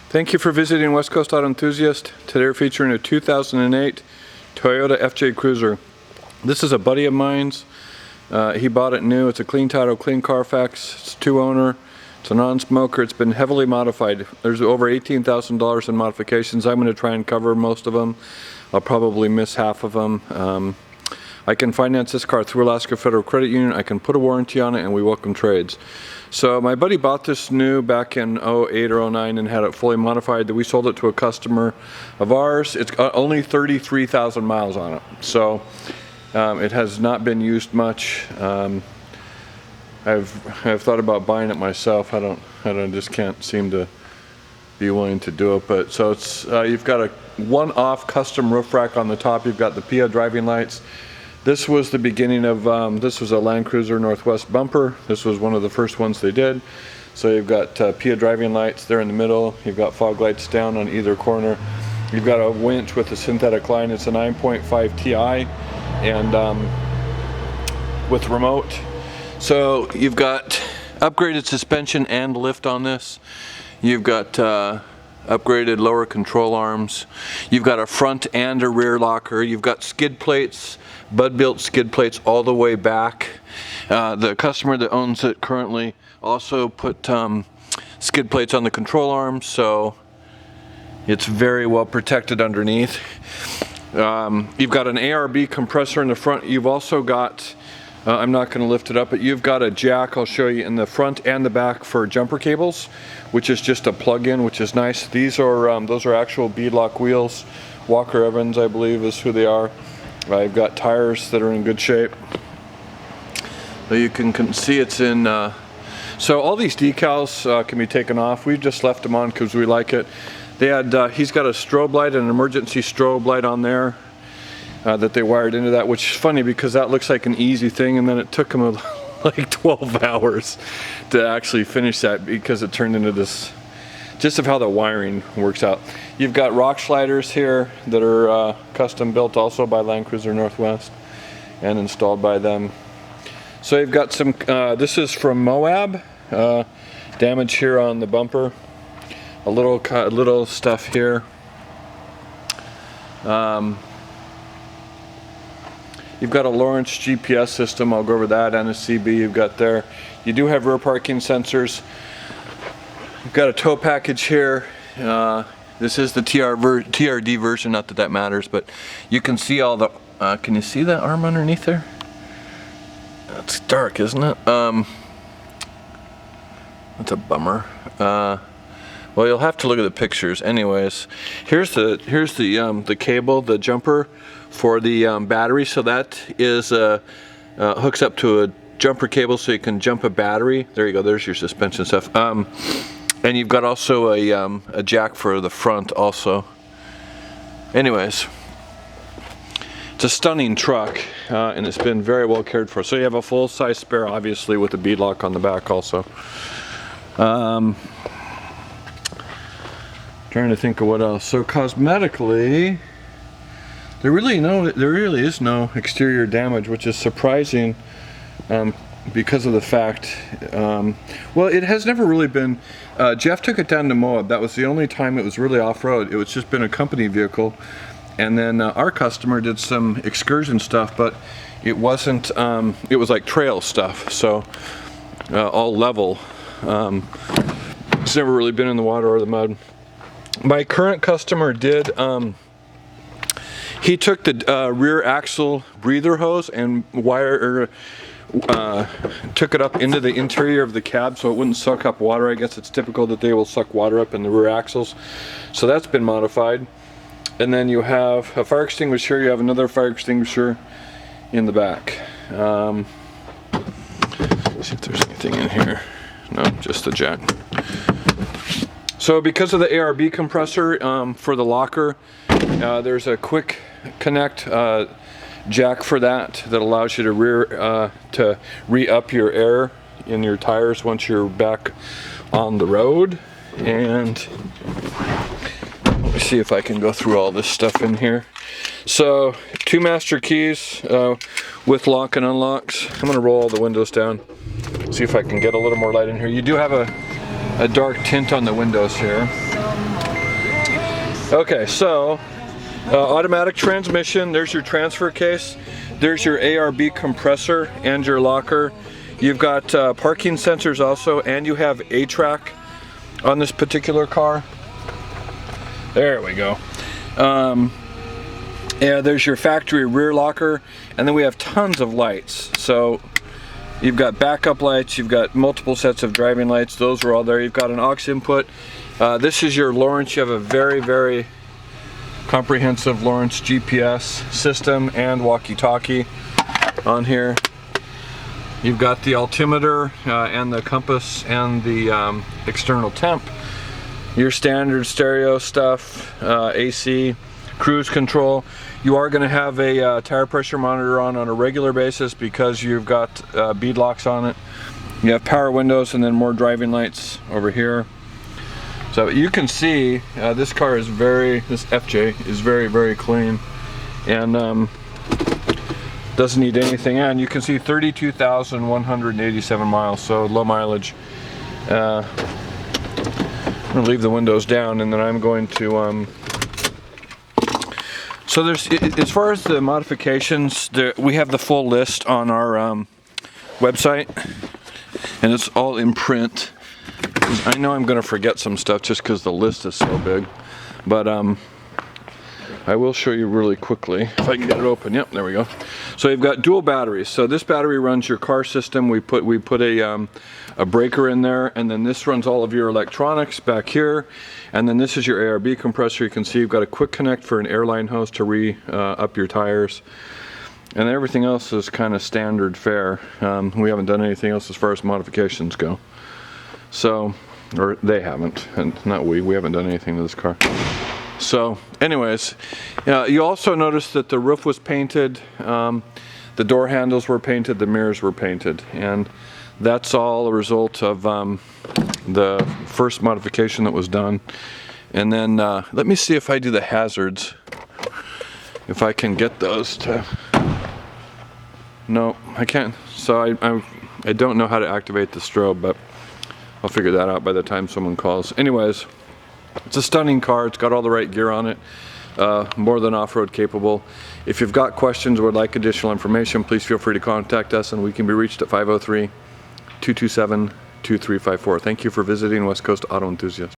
Thank you for visiting West Coast Auto Enthusiast. Today we're featuring a 2008 Toyota FJ Cruiser. This is a buddy of mine's. He bought it new. It's a clean title, clean Carfax. It's two owner. It's a non-smoker. It's been heavily modified. There's over $18,000 in modifications. I'm going to try and cover most of them. I'll probably miss half of them. I can finance this car through Alaska Federal Credit Union. I can put a warranty on it, and we welcome trades. So my buddy bought this new back in 08 or 09 and had it fully modified. We sold it to a customer of ours. It's got only 33,000 miles on it. So it has not been used much. I've thought about buying it myself. I just can't seem to be willing to do it. But so it's you've got a one-off custom roof rack on the top. You've got the PIA driving lights. This was the beginning of, this was a Land Cruiser Northwest bumper. This was one of the first ones they did. So you've got PIA driving lights there in the middle. You've got fog lights down on either corner. You've got a winch with a synthetic line. It's a 9.5 Ti and with remote. So you've got upgraded suspension and lift on this. You've got upgraded lower control arms. You've got a front and a rear locker. You've got skid plates, Bud-built skid plates all the way back. The customer that owns it currently also put skid plates on the control arms, so it's very well protected underneath. You've got an ARB compressor in the front. You've also got, I'm not going to lift it up, but you've got a jack, I'll show you, in the front and the back for jumper cables, which is just a plug-in, which is nice. These are those are actual beadlock wheels. Walker Evans, I believe, is who they are. I've got tires that are in good shape. You can see it's in, so all these decals can be taken off. We've just left them on because we like it. They had, he's got a strobe light, an emergency strobe light on there that they wired into that, which is funny because that looks like an easy thing, and then it took them like 12 hours to actually finish that because it turned into this, just of how the wiring works out. You've got rock sliders here that are custom built also by Land Cruiser Northwest and installed by them. So you've got some, this is from Moab, damage here on the bumper, a little stuff here. You've got a Lawrence GPS system, I'll go over that, and a CB you've got there. You do have rear parking sensors. You've got a tow package here. This is the TRD version, not that that matters, but you can see all the, can you see that arm underneath there? It's dark, isn't it? That's a bummer. Well, you'll have to look at the pictures. Anyways, here's the cable, the jumper for the battery. So that is hooks up to a jumper cable, so you can jump a battery. There you go. There's your suspension stuff. And you've got also a jack for the front also. Anyways, it's a stunning truck, and it's been very well cared for. So you have a full-size spare, obviously, with a beadlock on the back also. Trying to think of what else. So cosmetically, there really is no exterior damage, which is surprising. Because of the fact, well, it has never really been, Jeff took it down to Moab. That was the only time it was really off-road. It was just been a company vehicle. And then our customer did some excursion stuff, but it wasn't, it was like trail stuff, so all level. It's never really been in the water or the mud. My current customer did, he took the rear axle breather hose and took it up into the interior of the cab so it wouldn't suck up water. I guess it's typical that they will suck water up in the rear axles. So that's been modified. And then you have a fire extinguisher. You have another fire extinguisher in the back. Let's see if there's anything in here. No, just the jack. So because of the ARB compressor for the locker, there's a quick connect jack for that allows you to re-up your air in your tires once you're back on the road. And let me see if I can go through all this stuff in here. So 2 master keys with lock and unlocks. I'm going to roll all the windows down, see if I can get a little more light in here. You do have a dark tint on the windows here. Okay, so automatic transmission, there's your transfer case, there's your ARB compressor and your locker. You've got parking sensors also, and you have A-track on this particular car. There we go. Yeah, there's your factory rear locker, and then we have tons of lights. So you've got backup lights, you've got multiple sets of driving lights, those are all there. You've got an aux input. This is your Lawrence. You have a very, very comprehensive Lawrence GPS system and walkie-talkie on here. You've got the altimeter and the compass and the external temp. Your standard stereo stuff, AC, cruise control. You are going to have a tire pressure monitor on a regular basis because you've got bead locks on it. You have power windows and then more driving lights over here. So you can see this car is this FJ is very, very clean and doesn't need anything. And you can see 32,187 miles, so low mileage. I'm going to leave the windows down, and then I'm going to so there's, as far as the modifications, we have the full list on our website, and it's all in print. I know I'm going to forget some stuff just because the list is so big, but I will show you really quickly if I can get it open. Yep, there we go. So you've got dual batteries. So this battery runs your car system. We put a breaker in there, and then this runs all of your electronics back here, and then this is your ARB compressor. You can see you've got a quick connect for an airline hose to up your tires, and everything else is kind of standard fare. We haven't done anything else as far as modifications go. So, or they haven't, and not we haven't done anything to this car. So anyways, you also notice that the roof was painted, the door handles were painted, the mirrors were painted, and that's all a result of the first modification that was done. And then let me see if I do the hazards, if I can get those to... No, I can't. So I don't know how to activate the strobe, but I'll figure that out by the time someone calls. Anyways, it's a stunning car. It's got all the right gear on it. More than off-road capable. If you've got questions or would like additional information, please feel free to contact us, and we can be reached at 503-227-2354. Thank you for visiting West Coast Auto Enthusiast.